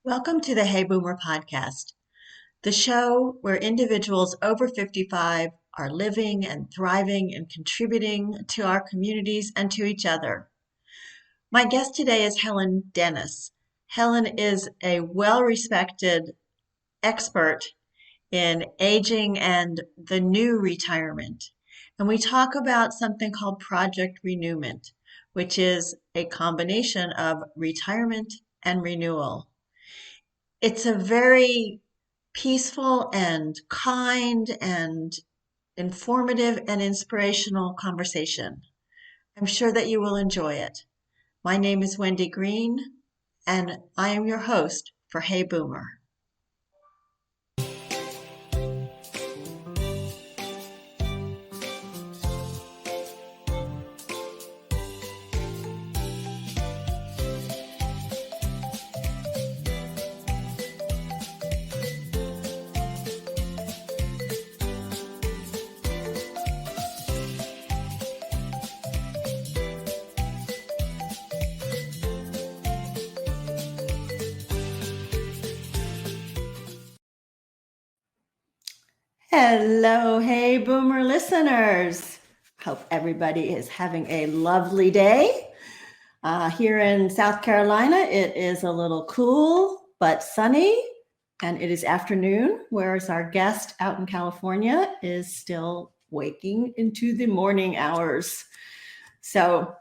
Welcome to the Hey Boomer podcast, the show where individuals over 55 are living and thriving and contributing to our communities and to each other. My guest today is Helen Dennis. Helen is a well-respected expert in aging and the new retirement. And we talk about something called Project Renewment, which is a combination of retirement and renewal. It's a very peaceful and kind and informative and inspirational conversation. I'm sure that you will enjoy it. My name is Wendy Green, and I am your host for Hey Boomer. Hello, Hey Boomer listeners. Hope everybody is having a lovely day. Here in South Carolina, it is a little cool but sunny, and it is afternoon, whereas our guest out in California is still waking into the morning hours. So,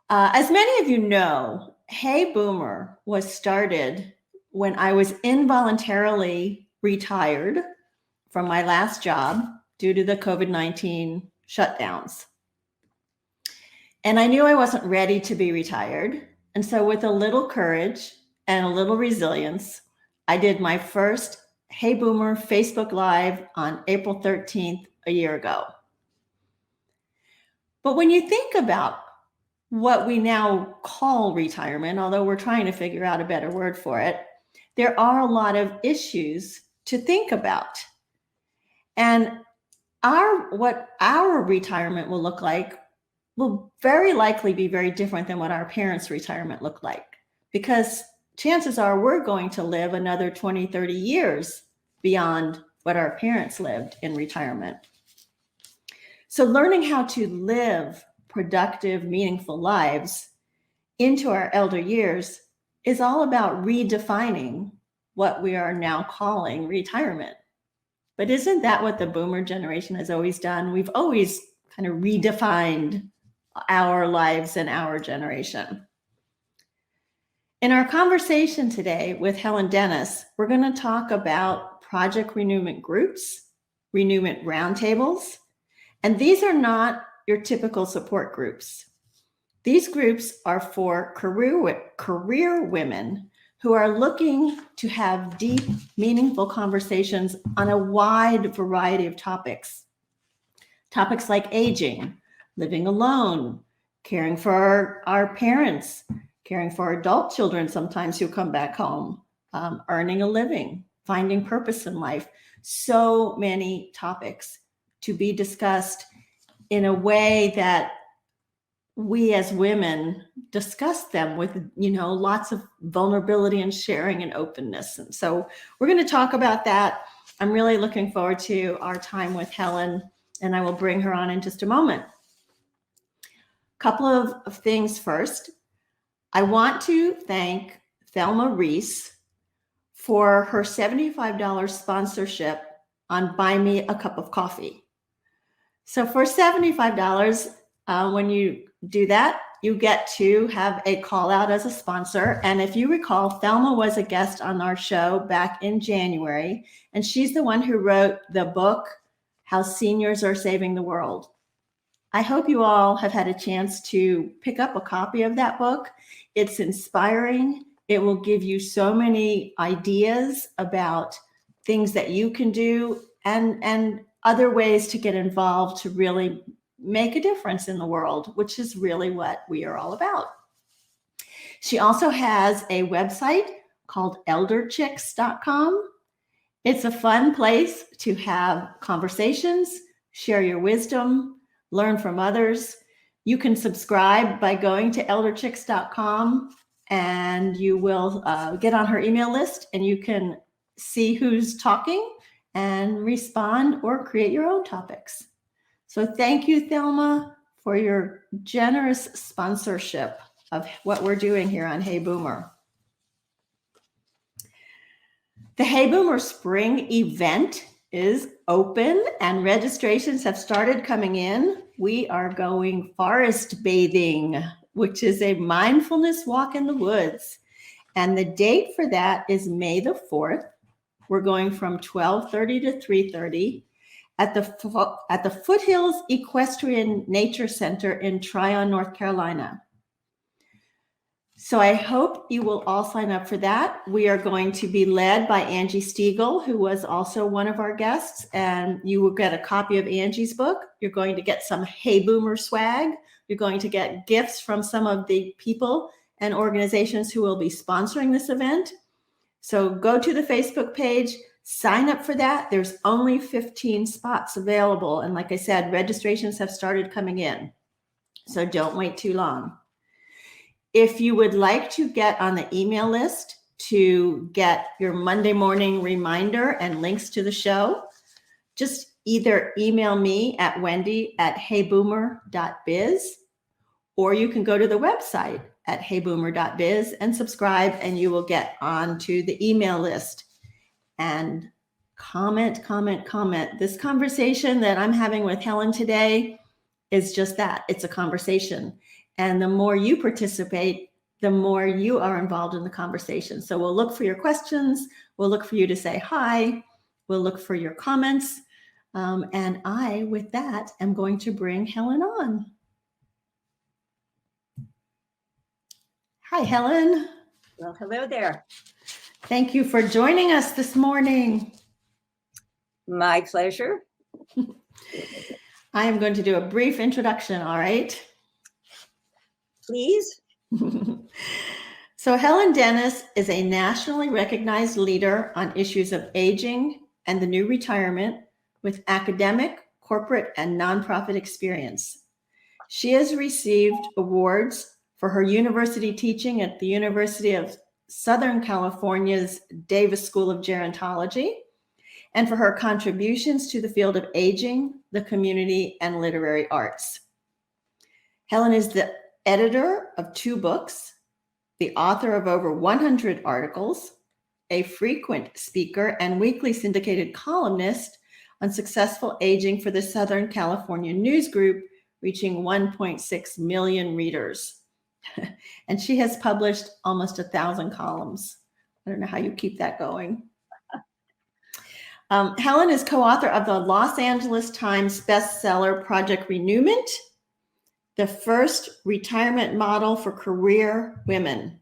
as many of you know, Hey Boomer was started when I was involuntarily retired from my last job due to the COVID-19 shutdowns. And I knew I wasn't ready to be retired. And so with a little courage and a little resilience, I did my first Hey Boomer Facebook Live on April 13th a year ago. But when you think about what we now call retirement, although we're trying to figure out a better word for it, there are a lot of issues to think about. And what our retirement will look like will very likely be very different than what our parents' retirement looked like, because chances are we're going to live another 20, 30 years beyond what our parents lived in retirement. So learning how to live productive, meaningful lives into our elder years is all about redefining what we are now calling retirement. But isn't that what the boomer generation has always done? We've always kind of redefined our lives and our generation. In our conversation today with Helen Dennis, we're going to talk about Project Renewment Groups, Renewment Roundtables, and these are not your typical support groups. These groups are for career women who are looking to have deep, meaningful conversations on a wide variety of topics. Topics like aging, living alone, caring for our parents, caring for adult children sometimes who come back home, earning a living, finding purpose in life. So many topics to be discussed in a way that we as women discuss them with, lots of vulnerability and sharing and openness. And so we're going to talk about that. I'm really looking forward to our time with Helen, and I will bring her on in just a moment. A couple of things first. I want to thank Thelma Reese for her $75 sponsorship on Buy Me a Cup of Coffee. So for $75, when you do that, you get to have a call out as a sponsor. And if you recall, Thelma was a guest on our show back in January, and she's the one who wrote the book, How Seniors Are Saving the World. I hope you all have had a chance to pick up a copy of that book. It's inspiring. It will give you so many ideas about things that you can do and other ways to get involved to really make a difference in the world, which is really what we are all about. She also has a website called elderchicks.com. It's a fun place to have conversations, share your wisdom, learn from others. You can subscribe by going to elderchicks.com and you will get on her email list, and you can see who's talking and respond or create your own topics. So thank you, Thelma, for your generous sponsorship of what we're doing here on Hey Boomer. The Hey Boomer Spring event is open and registrations have started coming in. We are going forest bathing, which is a mindfulness walk in the woods. And the date for that is May the 4th. We're going from 12:30 to 3:30 at the Foothills Equestrian Nature Center in Tryon, North Carolina. So I hope you will all sign up for that. We are going to be led by Angie Stiegel, who was also one of our guests, and you will get a copy of Angie's book. You're going to get some Hey Boomer swag. You're going to get gifts from some of the people and organizations who will be sponsoring this event. So go to the Facebook page, sign up for that. There's only 15 spots available. And like I said, registrations have started coming in. So don't wait too long. If you would like to get on the email list to get your Monday morning reminder and links to the show, just either email me at wendy@heyboomer.biz, or you can go to the website at heyboomer.biz and subscribe, and you will get onto the email list. And comment. This conversation that I'm having with Helen today is just that. It's a conversation. And the more you participate, the more you are involved in the conversation. So we'll look for your questions. We'll look for you to say hi. We'll look for your comments. And I, with that, am going to bring Helen on. Hi, Helen. Well, hello there. Thank you for joining us this morning. My pleasure. I am going to do a brief introduction, all right? Please. So Helen Dennis is a nationally recognized leader on issues of aging and the new retirement with academic, corporate, and nonprofit experience. She has received awards for her university teaching at the University of Southern California's Davis School of Gerontology, and for her contributions to the field of aging, the community, and literary arts. Helen is the editor of 2 books, the author of over 100 articles, a frequent speaker and weekly syndicated columnist on successful aging for the Southern California News Group, reaching 1.6 million readers. And she has published almost 1,000 columns. I don't know how you keep that going. Helen is co-author of the Los Angeles Times bestseller Project Renewment, the first retirement model for career women,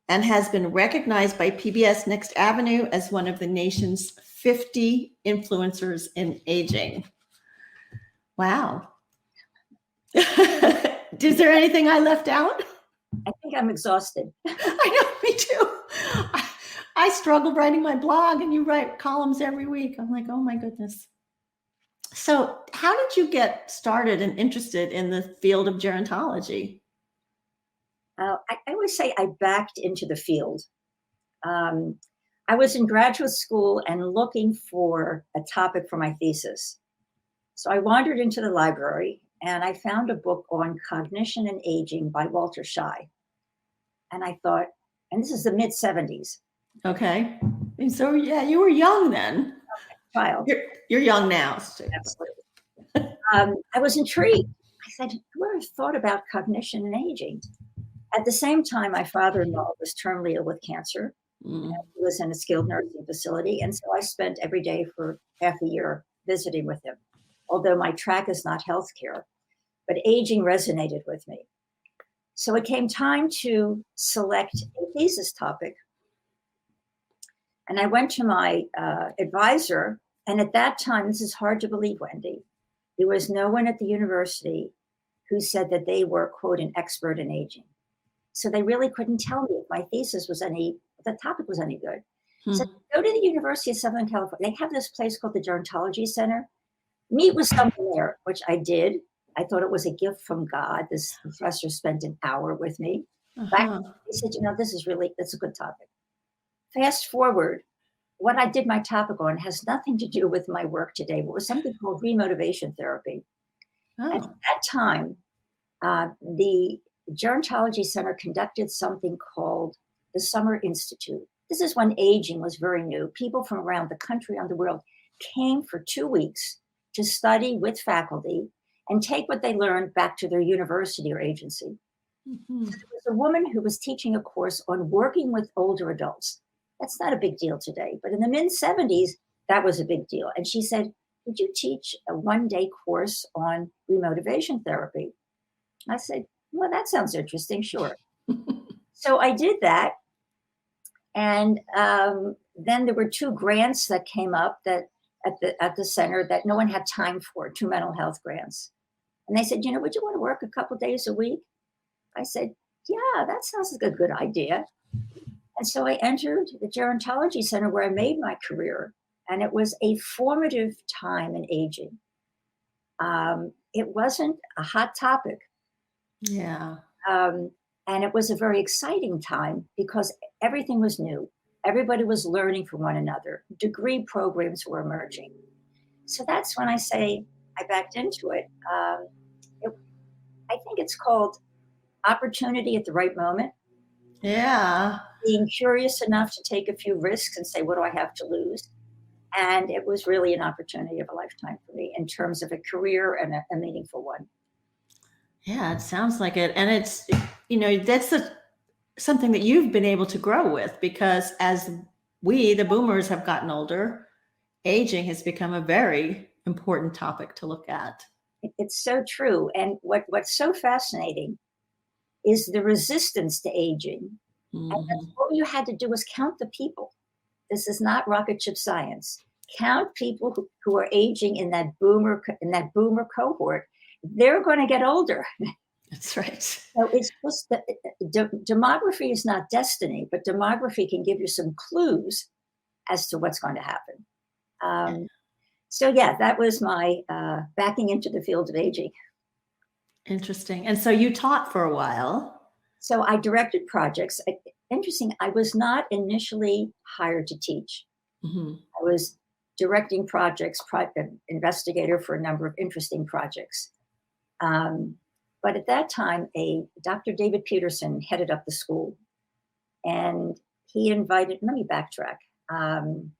and has been recognized by PBS Next Avenue as one of the nation's 50 influencers in aging. Wow. Is there anything I left out? I think I'm exhausted. I know, me too. I struggled writing my blog, and you write columns every week. I'm like, oh my goodness. So how did you get started and interested in the field of gerontology? I always say I backed into the field. I was in graduate school and looking for a topic for my thesis. So I wandered into the library and I found a book on cognition and aging by Walter Schei. And I thought, and this is the mid-70s. Okay. And so, yeah, you were young then. Child. You're young now. Absolutely. I was intrigued. I said, who ever thought about cognition and aging? At the same time, my father-in-law was terminally ill with cancer. He was in a skilled nursing facility. And so I spent every day for half a year visiting with him. Although my track is not healthcare, but aging resonated with me. So it came time to select a thesis topic. And I went to my advisor. And at that time, this is hard to believe, Wendy, there was no one at the university who said that they were, quote, an expert in aging. So they really couldn't tell me if my thesis was if the topic was any good. So go to the University of Southern California. They have this place called the Gerontology Center. Meet with someone there, which I did. I thought it was a gift from God. This professor spent an hour with me. Back, Uh-huh. they said, that's a good topic. Fast forward, what I did my topic on has nothing to do with my work today, but was something called remotivation therapy. At Oh. that time, the Gerontology Center conducted something called the Summer Institute. This is when aging was very new. People from around the country and the world came for 2 weeks to study with faculty and take what they learned back to their university or agency. Mhm. There was a woman who was teaching a course on working with older adults. That's not a big deal today, but in the mid 70s, that was a big deal. And she said, "Would you teach a 1 day course on remotivation therapy?" I said, "Well, that sounds interesting, sure." So I did that. And then there were 2 grants that came up that at the center that no one had time for, 2 mental health grants. And they said, "Would you want to work a couple days a week?" I said, "Yeah, that sounds like a good idea." And so I entered the Gerontology Center where I made my career. And it was a formative time in aging. It wasn't a hot topic. Yeah. Um, and it was a very exciting time because everything was new. Everybody was learning from one another. Degree programs were emerging. So that's when I say I backed into it. it I think it's called opportunity at the right moment, Yeah. being curious enough to take a few risks and say, what do I have to lose? And it was really an opportunity of a lifetime for me in terms of a career and a meaningful one. Yeah, it sounds like it. And it's, that's something that you've been able to grow with because as we, the boomers, have gotten older, aging has become a very important topic to look at. It's so true. And what's so fascinating is the resistance to aging. And that's Mhm. all you had to do was count the people. This is not rocket ship science. Count people who are aging in that boomer cohort. They're going to get older. That's right. So it's just that demography is not destiny, but demography can give you some clues as to what's going to happen. Um, so yeah, that was my backing into the field of aging. Interesting. And so you taught for a while. So I directed projects. Interesting, I was not initially hired to teach. Mhm. I was directing projects, investigator for a number of interesting projects. Um, but at that time, a Dr. David Peterson headed up the school, and he invited. Let me backtrack. Um,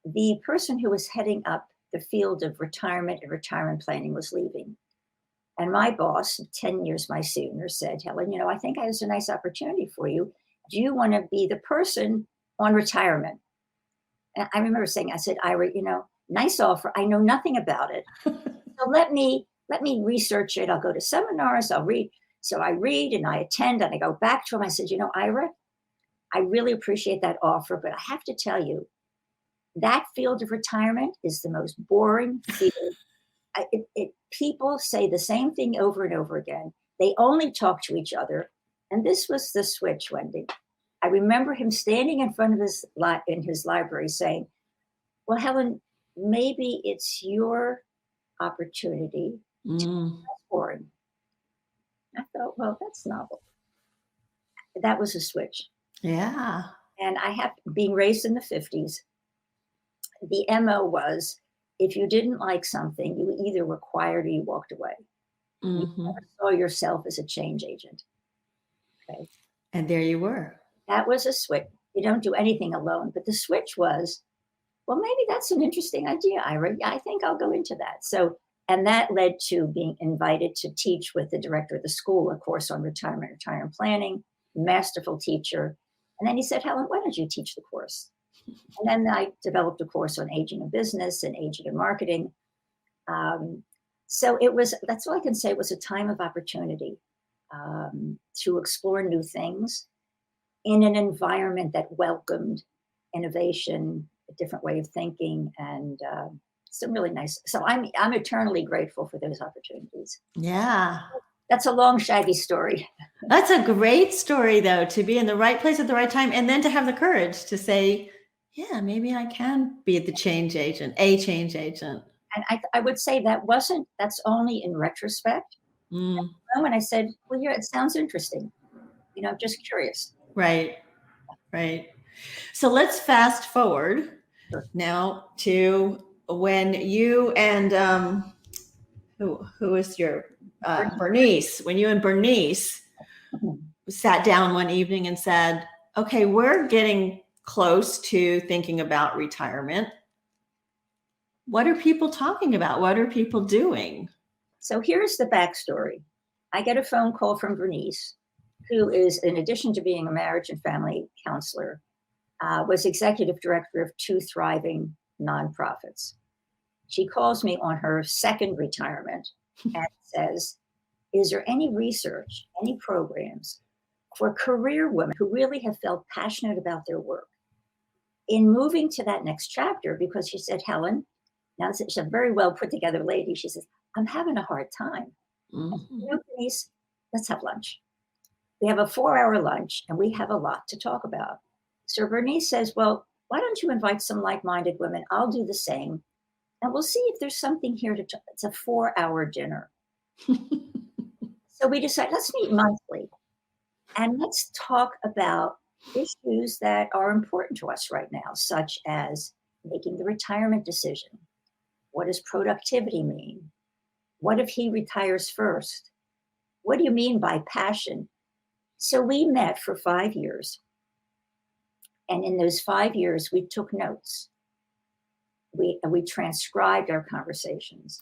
the person who was heading up the field of retirement and retirement planning was leaving. And my boss, 10 years my senior, said, "Helen, I think I have a nice opportunity for you. Do you want to be the person on retirement?" And I remember saying, I said, "Ira, nice offer. I know nothing about it. So let me research it. I'll go to seminars, I'll read." So I read and I attend and I go back to him. I said, "Ira, I really appreciate that offer, but I have to tell you, that field of retirement is the most boring field. People say the same thing over and over again. They only talk to each other." And this was the switch, Wendy. I remember him standing in front of in his library saying, "Well, Helen, maybe it's your opportunity to be Mm. less boring." I thought, well, that's novel. That was a switch. Yeah. And being raised in the 50s, the MO was if you didn't like something, you either were quiet or you walked away. You never Mhm. saw yourself as a change agent. Okay. And there you were. That was a switch. You don't do anything alone. But the switch was, well, maybe that's an interesting idea, Ira. Yeah, I think I'll go into that. So, and that led to being invited to teach with the director of the school, a course on retirement planning, masterful teacher. And then he said, "Helen, why don't you teach the course?" And then I developed a course on aging in business and aging in marketing. Um, so that's all I can say, it was a time of opportunity to explore new things in an environment that welcomed innovation, a different way of thinking, and some really nice. So I'm eternally grateful for those opportunities. Yeah. That's a long, shaggy story. That's a great story, though, to be in the right place at the right time and then to have the courage to say, yeah, maybe I can be the change agent, a change agent. And I would say that's only in retrospect. Mm. moment, I said, well, yeah, it sounds interesting. I'm just curious. Right. Right. So let's fast forward Sure. now to when you and who is your Bernice? When you and Bernice sat down one evening and said, "Okay, we're getting close to thinking about retirement. What are people talking about? What are people doing?" So here's the backstory. I get a phone call from Bernice, who is, in addition to being a marriage and family counselor, was executive director of 2 thriving nonprofits. She calls me on her second retirement and says, is there any research, any programs for career women who really have felt passionate about their work in moving to that next chapter? Because she said, Helen, now she's a very well put together lady. She says, I'm having a hard time. Mm-hmm. Denise, let's have lunch. We have a 4-hour lunch and we have a lot to talk about. So Bernice says, well, why don't you invite some like-minded women? I'll do the same. And we'll see if there's something here to talk. It's a 4-hour dinner. So we decided, let's meet monthly and let's talk about issues that are important to us right now, such as making the retirement decision. What does productivity mean? What if he retires first? What do you mean by passion? So we met for 5 years. And in those 5 years, we took notes. We transcribed our conversations,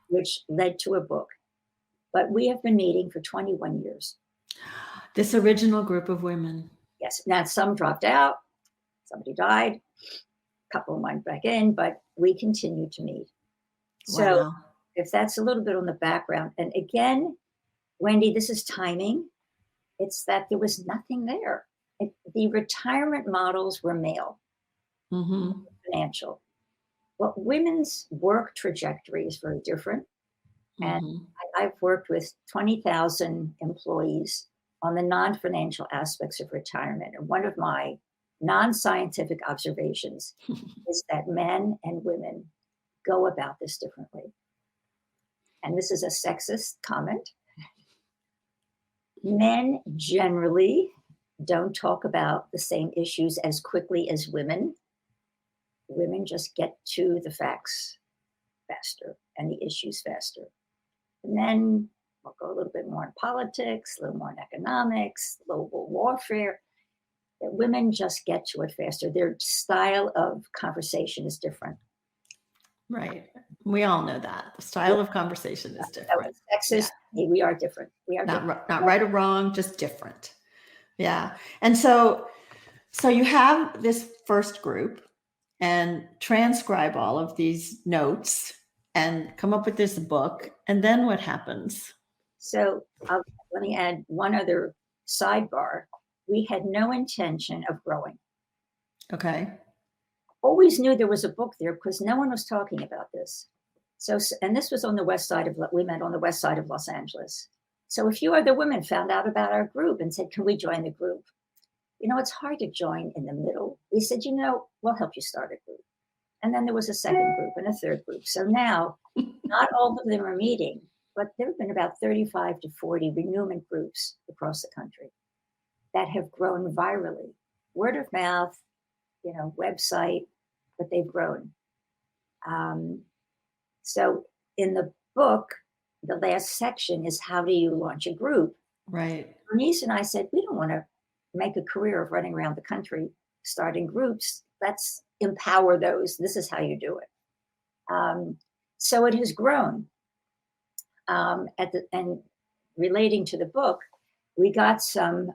which led to a book. But we have been meeting for 21 years. This original group of women. Yes. Now, some dropped out. Somebody died. A couple went back in, but we continue to meet. So Wow. if that's a little bit on the background. And again, Wendy, this is timing. It's that there was nothing there. The retirement models were male, financial. But women's work trajectory is very different. And I've worked with 20,000 employees on the non-financial aspects of retirement. And one of my non-scientific observations is that men and women go about this differently. And this is a sexist comment. Men generally don't talk about the same issues as quickly as women. Women just get to the facts faster and the issues faster. And then we'll go a little bit more in politics, a little more in economics, global warfare. That women just get to it faster. Their style of conversation is different. Right. We all know that. The style of conversation is different. Sexist. Yeah. We are different. We are not right or wrong, just different. Yeah. And so you have this first group and transcribe all of these notes and come up with this book. And then what happens? So let me add one other sidebar. We had no intention of growing. Okay. Always knew there was a book there because no one was talking about this. So, and this was on the west side we met on the west side of Los Angeles. So a few other women found out about our group and said, can we join the group? It's hard to join in the middle. We said, we'll help you start a group. And then there was a second group and a third group. So now not all of them are meeting, but there have been about 35 to 40 renewment groups across the country that have grown virally. Word of mouth, website, but they've grown. So in the book, the last section is how do you launch a group? Right. Bernice and I said, we don't want to make a career of running around the country, starting groups. Let's empower those. This is how you do it. So it has grown. And relating to the book, we got some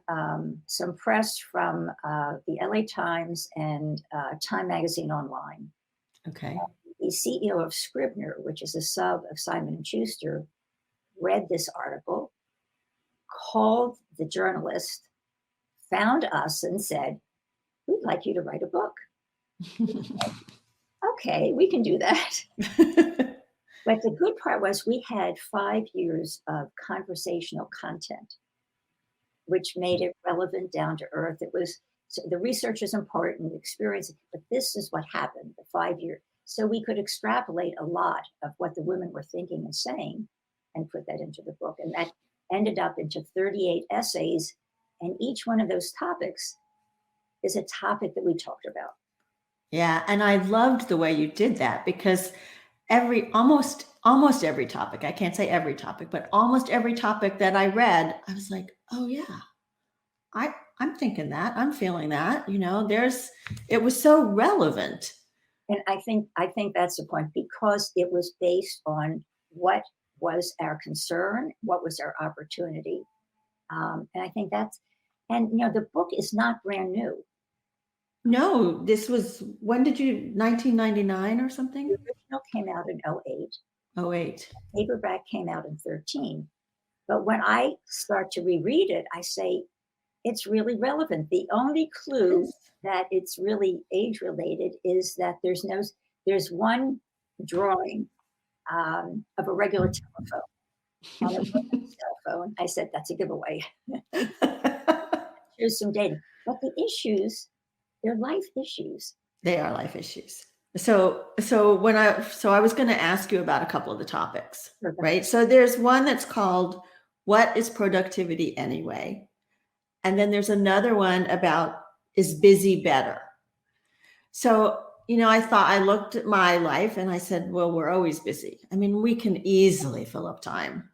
press from the LA Times and Time Magazine Online. Okay. The CEO of Scribner, which is a sub of Simon & Schuster, read this article, called the journalist, found us and said, we'd like you to write a book. Okay, we can do that. But the good part was we had 5 years of conversational content, which made it relevant, down to earth. It was, so the research is important, the experience, but this is what happened, the 5 year. So we could extrapolate a lot of what the women were thinking and saying and put that into the book. And that ended up into 38 essays. And each one of those topics is a topic that we talked about. Yeah. And I loved the way you did that, because almost every topic, I can't say every topic, but almost every topic that I read, I was like, oh yeah, I'm thinking that, I'm feeling that, it was so relevant. And I think that's the point, because it was based on what was our concern, what was our opportunity. And I think the book is not brand new. No, this was, when did you, 1999 or something? The original came out in 08. 08. Paperback came out in 13. But when I start to reread it, I say, it's really relevant. The only clue that it's really age related is that there's one drawing of a regular telephone on a cell phone. I said, that's a giveaway. Here's some data. But the issues, they're life issues. They are life issues. So I was going to ask you about a couple of the topics, right? So there's one that's called, what is productivity anyway? And then there's another one about, is busy better? So, I looked at my life and I said, well, we're always busy. I mean, we can easily fill up time,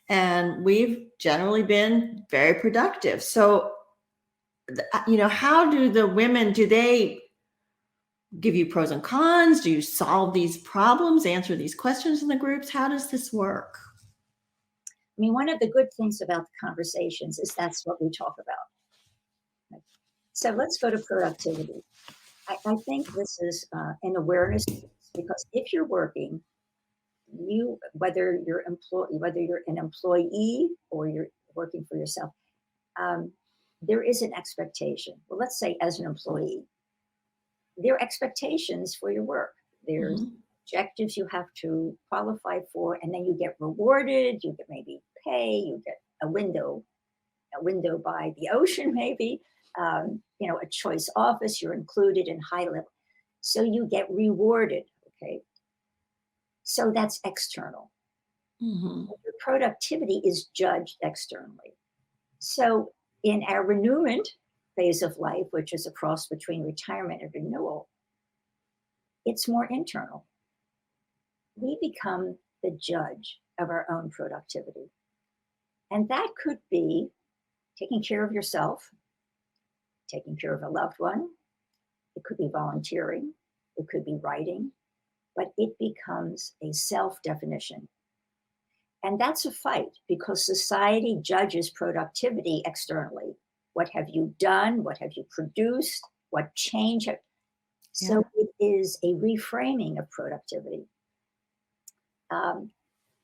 and we've generally been very productive. So, how do the women, do they give you pros and cons? Do you solve these problems, answer these questions in the groups? How does this work? I mean, one of the good things about the conversations is that's what we talk about. So let's go to productivity. I think this is an awareness, because if you're working, whether you're an employee or you're working for yourself, there is an expectation. Well, let's say as an employee, there are expectations for your work. There's objectives you have to qualify for, and then you get rewarded. You get maybe pay. You get a window by the ocean, maybe. A choice office. You're included in high level, so you get rewarded. Okay, so that's external. Your productivity is judged externally. So in our renewment phase of life, which is a cross between retirement and renewal, it's more internal. We become the judge of our own productivity. And that could be taking care of yourself, taking care of a loved one. It could be volunteering. It could be writing. But it becomes a self-definition. And that's a fight, because society judges productivity externally. What have you done? What have you produced? What change? So it is a reframing of productivity.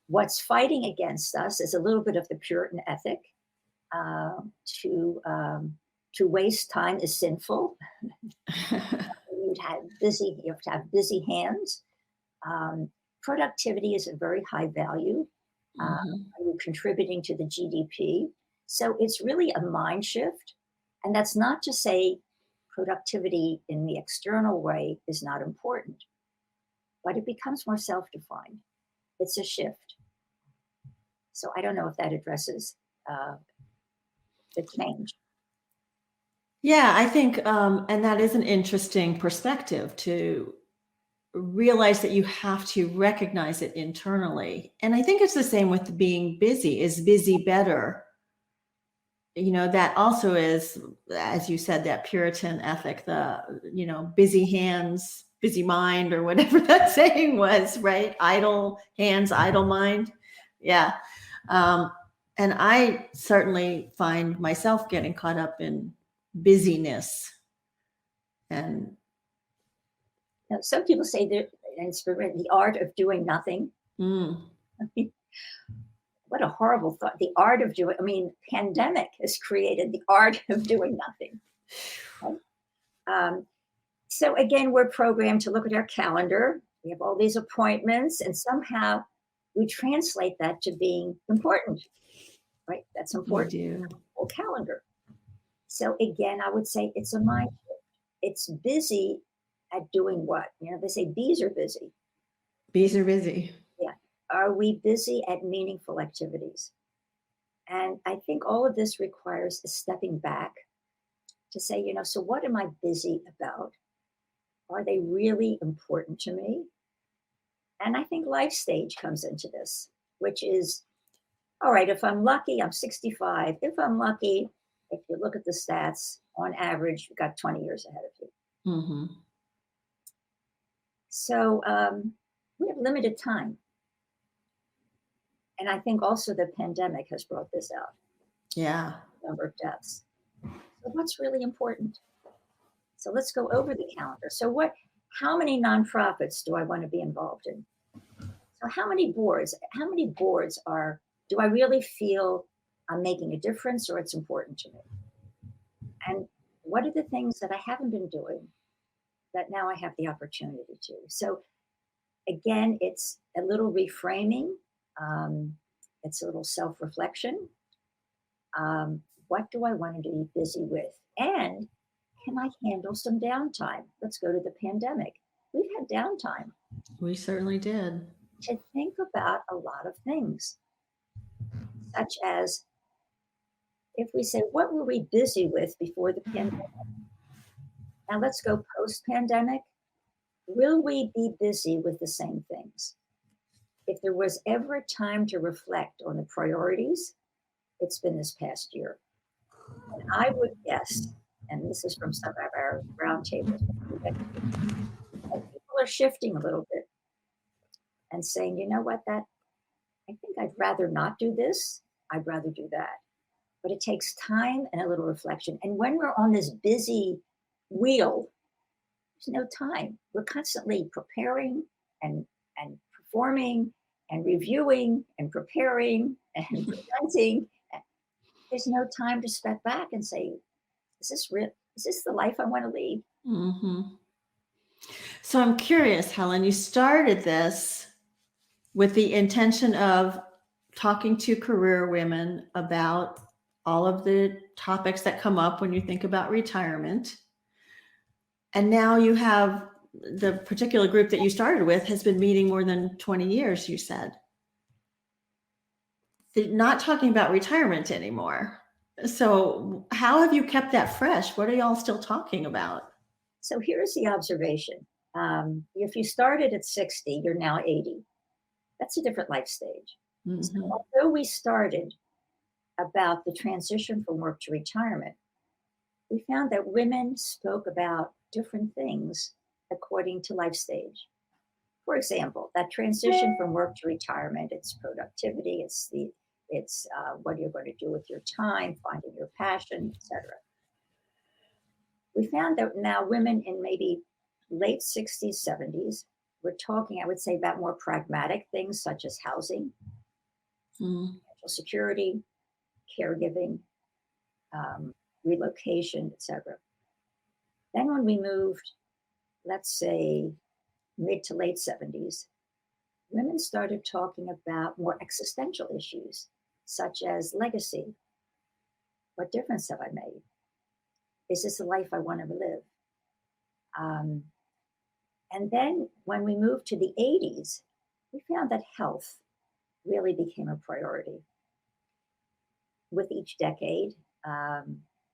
What's fighting against us is a little bit of the Puritan ethic. To waste time is sinful. You have to have busy hands. Productivity is a very high value. Are you contributing to the GDP? So it's really a mind shift. And that's not to say productivity in the external way is not important, but it becomes more self-defined. It's a shift. So I don't know if that addresses the change. Yeah, I think, and that is an interesting perspective, to realize that you have to recognize it internally. And I think it's the same with being busy. Is busy better? That also is, as you said, that Puritan ethic, the, busy hands, busy mind, or whatever that saying was, right? Idle hands, idle mind. Yeah. And I certainly find myself getting caught up in busyness. And some people say that the art of doing nothing. What a horrible thought. The art of doing, pandemic has created the art of doing nothing. Right? So again, we're programmed to look at our calendar. We have all these appointments, and somehow we translate that to being important, right? That's important. We do. Whole calendar. So again, I would say it's a mind shift. It's busy at doing what? They say bees are busy. Bees are busy. Yeah. Are we busy at meaningful activities? And I think all of this requires a stepping back to say, so what am I busy about? Are they really important to me? And I think life stage comes into this, which is, all right, if I'm lucky, I'm 65. If I'm lucky, if you look at the stats, on average, you've got 20 years ahead of you. Mm-hmm. So we have limited time. And I think also the pandemic has brought this out, Yeah. number of deaths. So what's really important? So let's go over the calendar. So how many nonprofits do I want to be involved in? So how many boards do I really feel I'm making a difference or it's important to me? And what are the things that I haven't been doing that now I have the opportunity to? So again, it's a little reframing. It's a little self-reflection. What do I want to be busy with? And can I handle some downtime? Let's go to the pandemic. We've had downtime We certainly did. to think about a lot of things, such as if we say, what were we busy with before the pandemic? Now let's go post-pandemic. Will we be busy with the same things? If there was ever a time to reflect on the priorities, it's been this past year. And I would guess, and this is from some of our roundtables, that people are shifting a little bit and saying, you know what, that I think I'd rather not do this. I'd rather do that. But it takes time and a little reflection. And when we're on this busy wheel, there's no time. We're constantly preparing and performing and reviewing and preparing and presenting. There's no time to step back and say, is this real? Is this the life I want to lead? Mm-hmm. So I'm curious, Helen, you started this with the intention of talking to career women about all of the topics that come up when you think about retirement. And now you have the particular group that you started with has been meeting more than 20 years, you said. They're not talking about retirement anymore. So how have you kept that fresh? What are y'all still talking about? So here's the observation. If you started at 60, you're now 80. That's a different life stage. Mm-hmm. So although we started about the transition from work to retirement, we found that women spoke about different things according to life stage. For example, that transition from work to retirement, it's productivity, it's what you're going to do with your time, finding your passion, etc. We found that now women in maybe late 60s, 70s, we're talking, I would say, about more pragmatic things such as housing, financial security, caregiving, relocation, etc. Then when we moved, let's say, mid to late 70s, women started talking about more existential issues, such as legacy. What difference have I made? Is this the life I want to live? And then when we moved to the 80s, we found that health really became a priority. With each decade,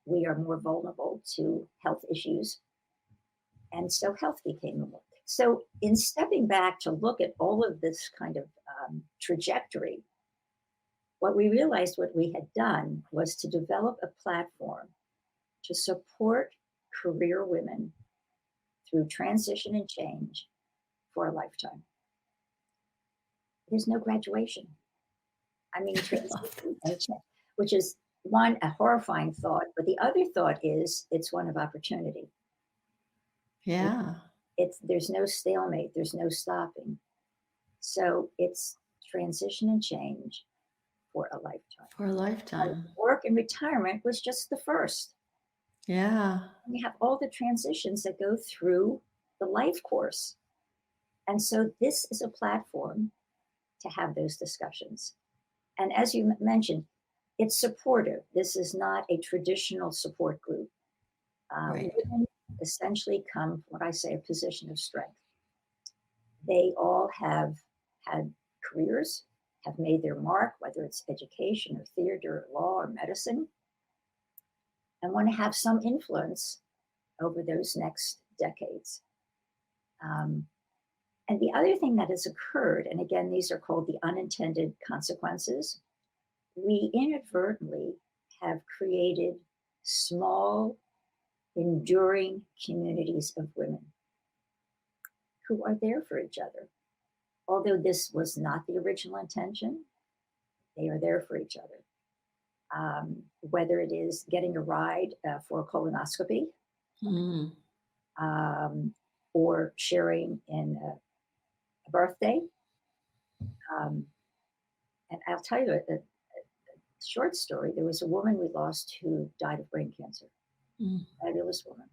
we are more vulnerable to health issues. And so health became more. So in stepping back to look at all of this kind of trajectory, what we realized what we had done was to develop a platform to support career women through transition and change for a lifetime. There's no graduation. I mean, transition and change, which is one, a horrifying thought, but the other thought is it's one of opportunity. Yeah. There's no stalemate, there's no stopping. So it's transition and change for a lifetime. For a lifetime. And work and retirement was just the first. Yeah. We have all the transitions that go through the life course. And so this is a platform to have those discussions. And as you mentioned, it's supportive. This is not a traditional support group. Right. Women essentially come from what I say a position of strength. They all have had careers, have made their mark, whether whether it's education or theater or law or medicine, and want to have some influence over those next decades. And the other thing that has occurred, and again, these are called the unintended consequences, we inadvertently have created small, enduring communities of women who are there for each other. Although this was not the original intention, they are there for each other. Whether it is getting a ride for a colonoscopy, or sharing in a birthday. And I'll tell you a short story. There was a woman we lost who died of brain cancer, fabulous woman.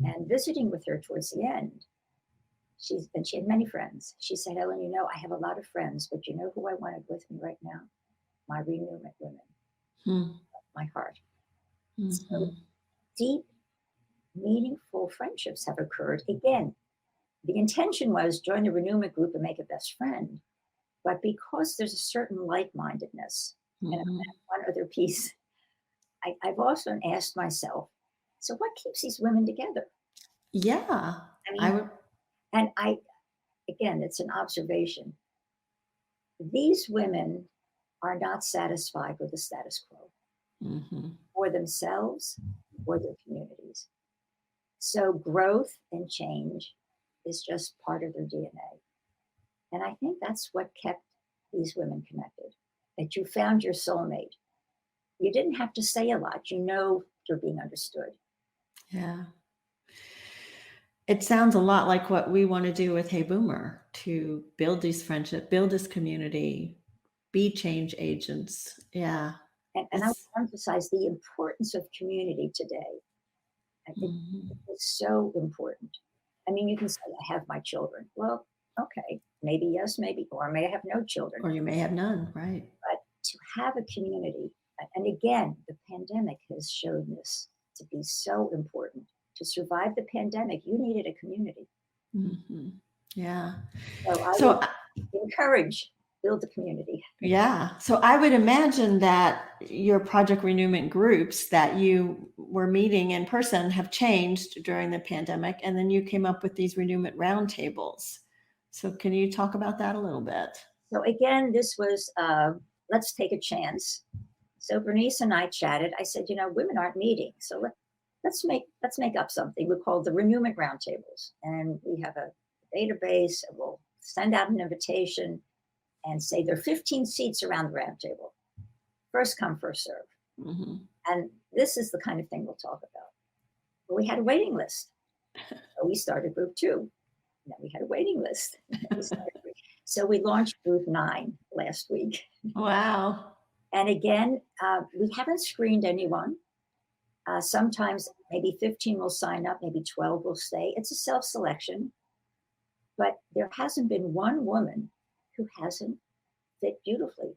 And visiting with her towards the end, she had many friends. She said, Ellen, you know, I have a lot of friends, but you know who I wanted with me right now? My renewment women, my heart. So deep, meaningful friendships have occurred. Again, the intention was join the renewment group and make a best friend. But because there's a certain like-mindedness, and one other piece, I've often asked myself, so what keeps these women together? Yeah. I mean, and again, it's an observation. These women are not satisfied with the status quo for themselves or their communities. So growth and change is just part of their DNA. And I think that's what kept these women connected, that you found your soulmate. You didn't have to say a lot. You know you're being understood. Yeah. It sounds a lot like what we want to do with Hey Boomer, to build these friendships, build this community, be change agents. Yeah. And I want to emphasize the importance of community today. I think it's so important. I mean, you can say, I have my children. Well, okay, maybe yes, maybe, or I may have no children. Or you may have none, right? But to have a community, and again, the pandemic has shown this to be so important. To survive the pandemic, you needed a community. Yeah. So I would encourage, build the community. Yeah. So I would imagine that your Project Renewment groups that you were meeting in person have changed during the pandemic, and then you came up with these renewment roundtables. So can you talk about that a little bit? So again, this was, let's take a chance. So Bernice and I chatted. I said, you know, women aren't meeting. So let's make up something. We call the Renewment Roundtables. And we have a database, and we'll send out an invitation and say there are 15 seats around the round table. First come, first serve. And this is the kind of thing we'll talk about. But we had a waiting list. So we started group 2. And then we had a waiting list. So we launched group 9 last week. Wow. And again, we haven't screened anyone. Sometimes maybe 15 will sign up, maybe 12 will stay. It's a self-selection. But there hasn't been one woman who hasn't fit beautifully.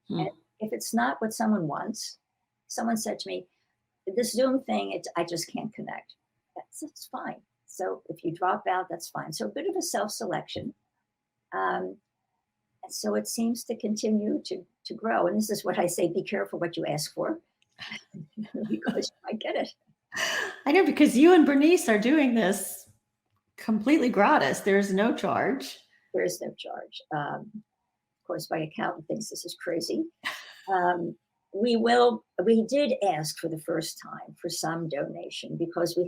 And if it's not what someone wants, someone said to me, this Zoom thing, I just can't connect. That's fine. So if you drop out, that's fine. So a bit of a self-selection. And so it seems to continue to grow. And this is what I say, be careful what you ask for, because you might get it. I know, because you and Bernice are doing this completely gratis. There's no charge. There is no charge. Of course, my accountant thinks this is crazy. We did ask for the first time for some donation, because we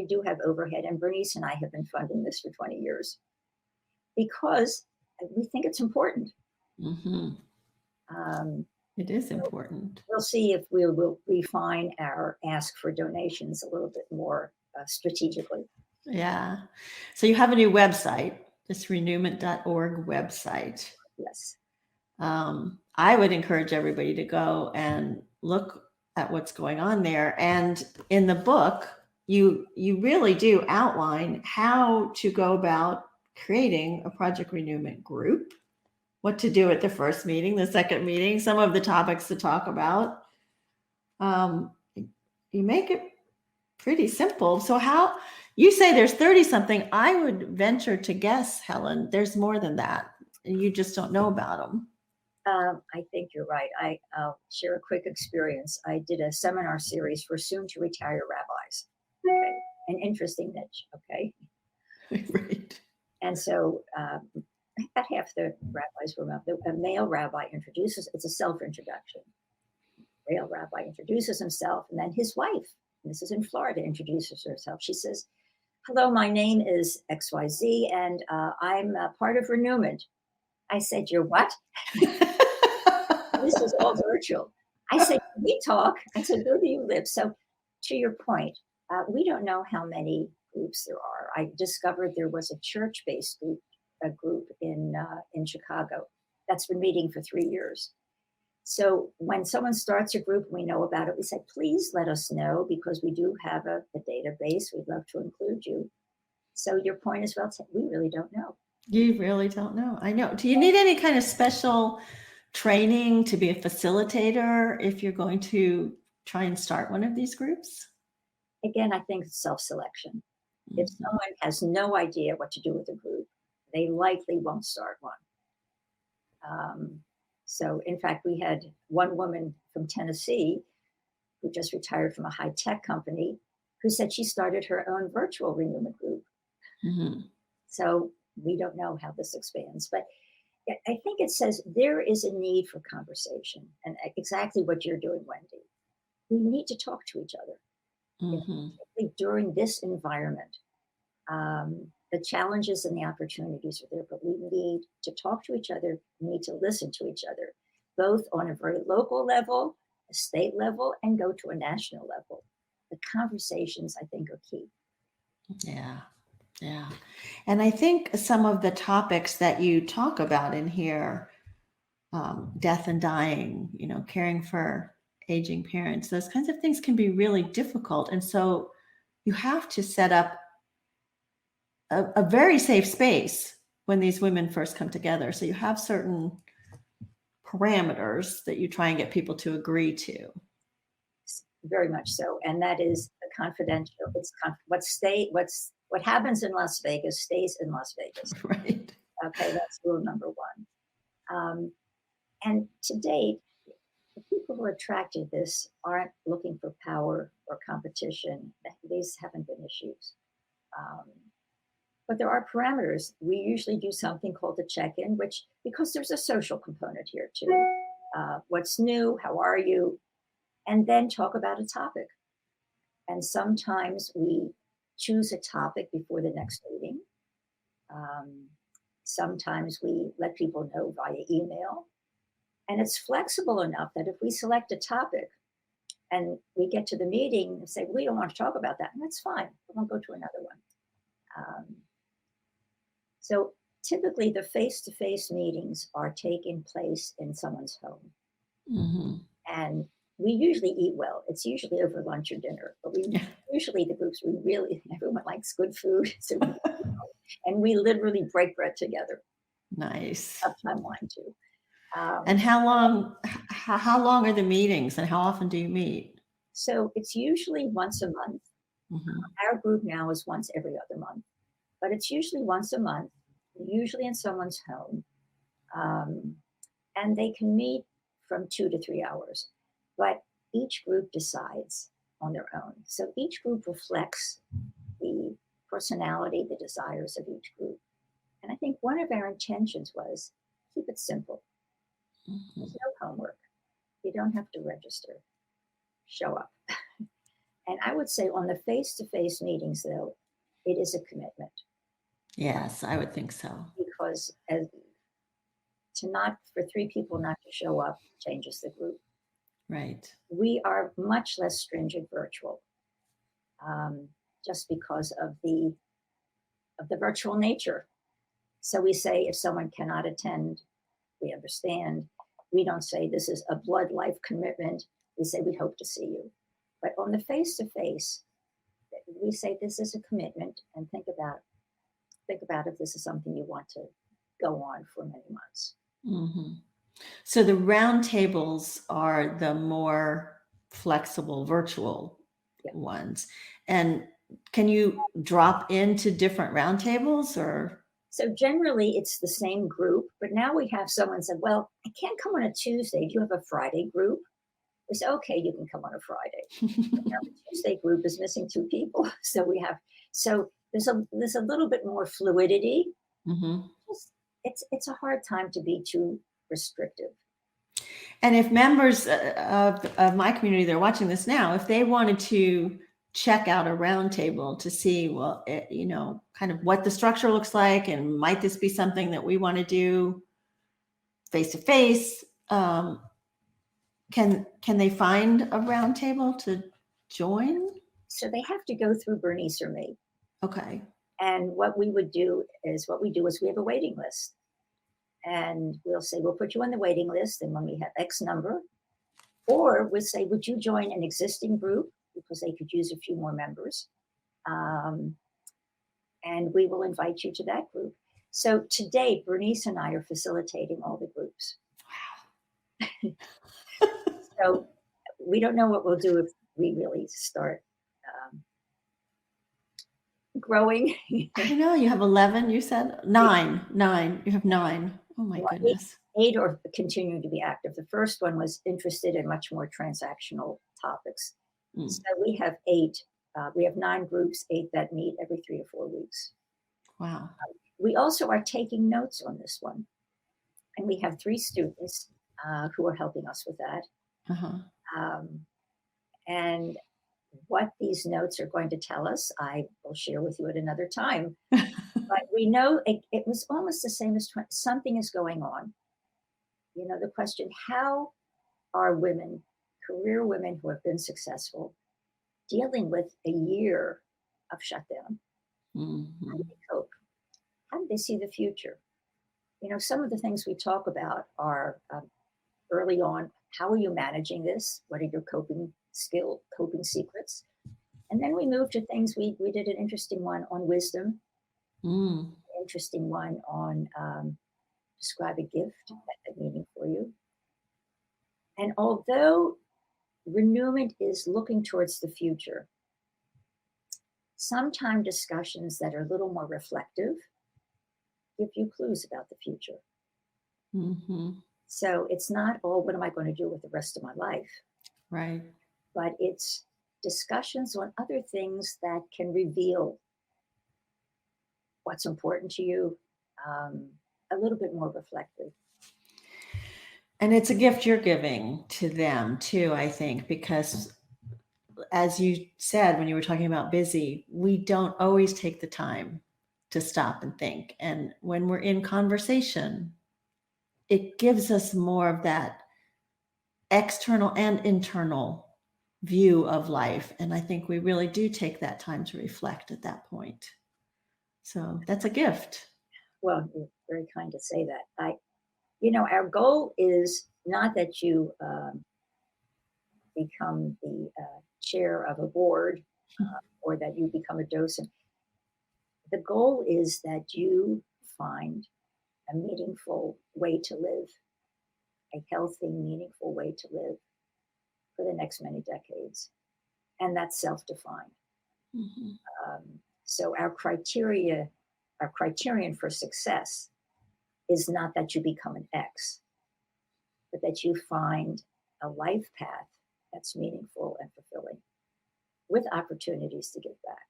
do have overhead, and Bernice and I have been funding this for 20 years because we think it's important. It is important. We'll see if we will refine our ask for donations a little bit more strategically. Yeah. So you have a new website, this renewment.org website. Yes. I would encourage everybody to go and look at what's going on there. And in the book, you really do outline how to go about creating a Project Renewment group, what to do at the first meeting, the second meeting, some of the topics to talk about. You make it pretty simple. So how you say there's 30 something, I would venture to guess, Helen, there's more than that. And you just don't know about them. I think you're right. I'll share a quick experience. I did a seminar series for soon to retire rabbis. Okay. An interesting niche. Okay. Right. And so about half the rabbis were male. A male rabbi introduces, it's a self introduction. Male rabbi introduces himself, and then his wife, and this is in Florida, introduces herself. She says, "Hello, my name is XYZ, and I'm part of Renewment." I said, "You're what?" This is all virtual. I said, "We talk." I said, "Where do you live?" So, to your point, we don't know how many groups there are. I discovered there was a church-based group, a group in Chicago that's been meeting for 3 years. So when someone starts a group, we know about it. We say, "Please let us know because we do have a database. We'd love to include you." So your point is well taken. We really don't know. You really don't know. I know. Do you need any kind of special training to be a facilitator if you're going to try and start one of these groups? Again, I think it's self-selection. If Mhm. someone has no idea what to do with a group, they likely won't start one. So, in fact, we had one woman from Tennessee who just retired from a high tech company who said she started her own virtual renewment group. Mhm. So, we don't know how this expands. But I think it says there is a need for conversation and exactly what you're doing, Wendy. We need to talk to each other, Mhm. particularly during this environment. The challenges and the opportunities are there, but we need to talk to each other. We need to listen to each other, both on a very local level, a state level, and go to a national level. The conversations, I think, are key. Yeah. Yeah. And I think some of the topics that you talk about in here, death and dying, caring for aging parents, those kinds of things can be really difficult. And so you have to set up a very safe space when these women first come together. So you have certain parameters that you try and get people to agree to. Very much so, and that is the confidential. It's what happens in Las Vegas stays in Las Vegas. Right. Okay, that's rule number one. And to date, the people who are attracted to this aren't looking for power or competition. These haven't been issues. Um, but there are parameters. We usually do something called a check-in, which because there's a social component here too. What's new? How are you? And then talk about a topic. And sometimes we choose a topic before the next meeting. Um, Sometimes we let people know via email. And it's flexible enough that if we select a topic and we get to the meeting and say, we don't want to talk about that, and that's fine. We'll go to another one. Um, so typically the face-to-face meetings are taking place in someone's home. Mm-hmm. And we usually eat well. It's usually over lunch or dinner, but usually the groups, everyone likes good food. So and we literally break bread together. Nice. Uptime wine too. And how long are the meetings and how often do you meet? So it's usually once a month. Mm-hmm. Our group now is once every other month, but it's usually once a month, usually in someone's home. Um, and they can meet from 2 to 3 hours, but each group decides on their own. So each group reflects the personality, the desires of each group. And I think one of our intentions was keep it simple. Mm-hmm. There's no homework. You don't have to register. Show up. And I would say on the face-to-face meetings, though, it is a commitment. Yes, I would think so. Because for 3 people not to show up changes the group. Right. We are much less stringent virtual, just because of the virtual nature. So we say if someone cannot attend, we understand. We don't say this is a blood life commitment. We say we hope to see you. But on the face to face, we say this is a commitment, and think about if this is something you want to go on for many months. Mm-hmm. So the round tables are the more flexible virtual ones. And can you drop into different round tables or? So generally it's the same group, but now we have someone said, well, I can't come on a Tuesday. Do you have a Friday group? We say, okay, you can come on a Friday. Now the Tuesday group is missing 2 people. So there's a little bit more fluidity. Mhm. It's a hard time to be too restrictive. And if members of my community, they're watching this now, if they wanted to check out a roundtable to see, well, kind of what the structure looks like, and might this be something that we want to do face to face, can they find a roundtable to join? So they have to go through Bernice or me. Okay. And what we do is we have a waiting list. And we'll say, we'll put you on the waiting list. And when we have X number, or we'll say, would you join an existing group? Because they could use a few more members. And we will invite you to that group. So to date, Bernice and I are facilitating all the groups. Wow. So we don't know what we'll do if we really start growing. I know you have 11, you said? Nine. You have 9. Oh my goodness. 8 are continuing to be active. The first one was interested in much more transactional topics. So we have 8. We have 9 groups, 8 that meet every 3 to 4 weeks. Wow. We also are taking notes on this one. And we have 3 students who are helping us with that. Uh-huh. And what these notes are going to tell us, I will share with you at another time. But we know it was almost the same as something is going on. The question, how are women, career women who have been successful, dealing with a year of shutdown? Mm-hmm. How do they cope? How do they see the future? Some of the things we talk about are early on, how are you managing this? What are your coping secrets? And then we move to things, we did an interesting one on wisdom, interesting one on describe a gift that had meaning for you. And although renewment is looking towards the future, sometimes discussions that are a little more reflective give you clues about the future. Mm-hmm. So it's not all, what am I going to do with the rest of my life? Right. But it's discussions on other things that can reveal what's important to you, a little bit more reflective. And it's a gift you're giving to them too, I think, because as you said, when you were talking about busy, we don't always take the time to stop and think. And when we're in conversation, it gives us more of that external and internal view of life. And I think we really do take that time to reflect at that point. So that's a gift. Well, you're very kind to say that. Our goal is not that you become the chair of a board or that you become a docent. The goal is that you find a meaningful way to live, a healthy, meaningful way to live for the next many decades. And that's self-defined. Mm-hmm. So our criterion for success is not that you become an X, but that you find a life path that's meaningful and fulfilling with opportunities to give back.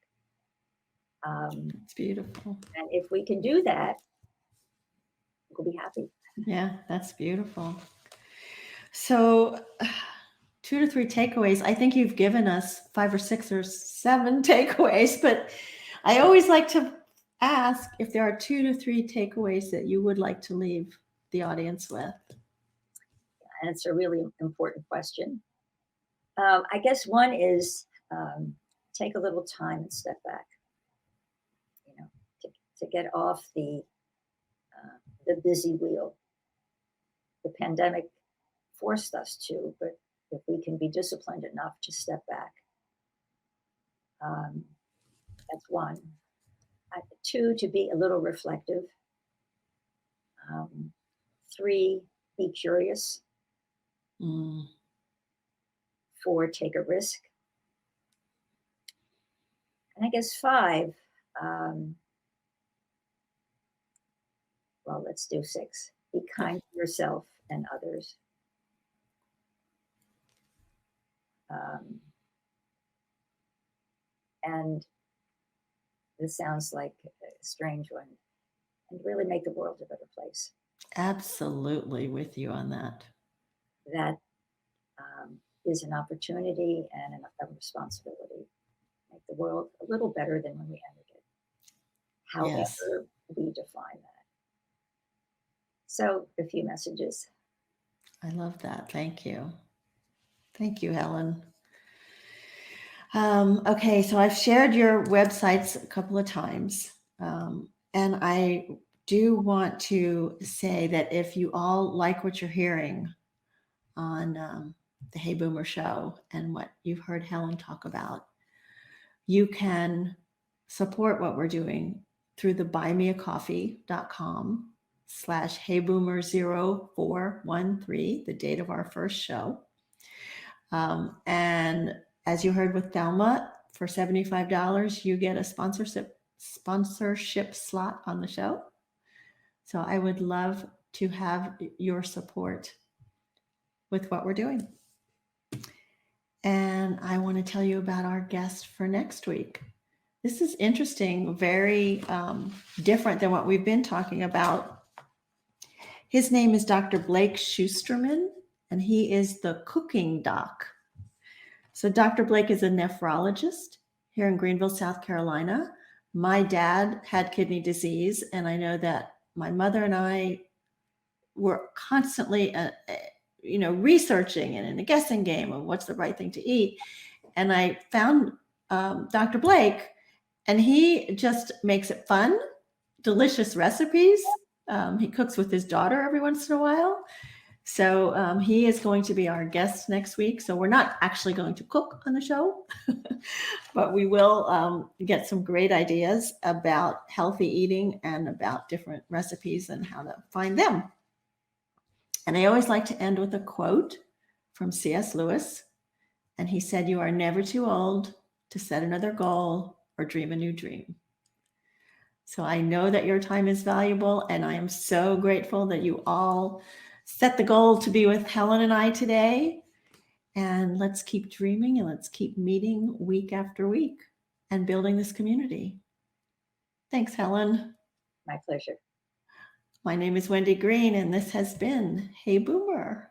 It's beautiful. And if we can do that, we'll be happy. Yeah, that's beautiful. So 2 to 3 takeaways. I think you've given us 5 or 6 or 7 takeaways, but I always like to ask if there are 2 to 3 takeaways that you would like to leave the audience with. And it's a really important question. I guess one is take a little time and step back, to get off the busy wheel. The pandemic forced us to, but if we can be disciplined enough to step back, that's one. 2, to be a little reflective. 3, be curious. 4, take a risk. And I guess 5, Well, let's do 6. Be kind to yourself and others. And this sounds like a strange one, and really make the world a better place. Absolutely with you on that. That is an opportunity and a responsibility. Make the world a little better than when we entered it, Yes. however we define that. So, a few messages. I love that. Thank you. Thank you, Helen. Okay, so I've shared your websites a couple of times. And I do want to say that if you all like what you're hearing on the Hey Boomer show and what you've heard Helen talk about, you can support what we're doing through the buymeacoffee.com/heyboomer0413, the date of our first show. And as you heard with Thelma, for $75, you get a sponsorship slot on the show. So I would love to have your support with what we're doing. And I want to tell you about our guest for next week. This is interesting, very different than what we've been talking about. His name is Dr. Blake Schusterman, and he is the cooking doc. So Dr. Blake is a nephrologist here in Greenville, South Carolina. My dad had kidney disease, and I know that my mother and I were constantly, researching and in a guessing game of what's the right thing to eat. And I found Dr. Blake, and he just makes it fun, delicious recipes. He cooks with his daughter every once in a while. So he is going to be our guest next week. So we're not actually going to cook on the show, but we will get some great ideas about healthy eating and about different recipes and how to find them. And I always like to end with a quote from C.S. Lewis. And he said, "You are never too old to set another goal or dream a new dream." So I know that your time is valuable, and I am so grateful that you all set the goal to be with Helen and I today. And let's keep dreaming, and let's keep meeting week after week and building this community. Thanks, Helen. My pleasure. My name is Wendy Green, and this has been Hey Boomer.